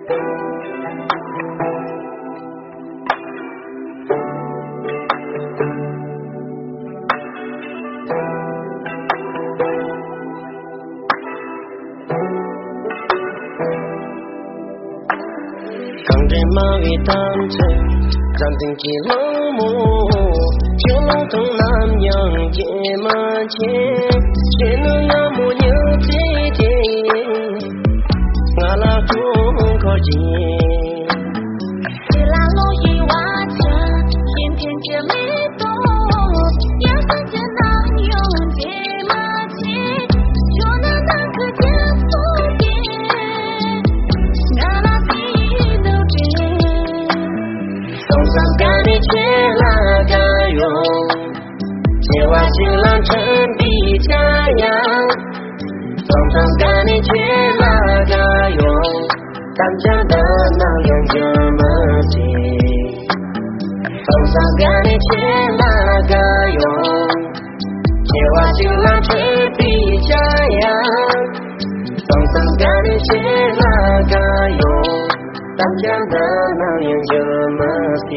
抗战马尾当成战争起冷漠，就如同南洋结马前，谁能仰慕牛这天，我拉中靠近。是拉路一瓦车，天天接没动，要想见南洋结马前，就能南可见福建，我拉地都真。送上干的却拉个用，结瓦新郎成比家样，送上干的却拉个用，咱家的能量这么近。送上干的却拉个用，结瓦新郎成比家样，送上干的却拉个用，咱家的能量这么近。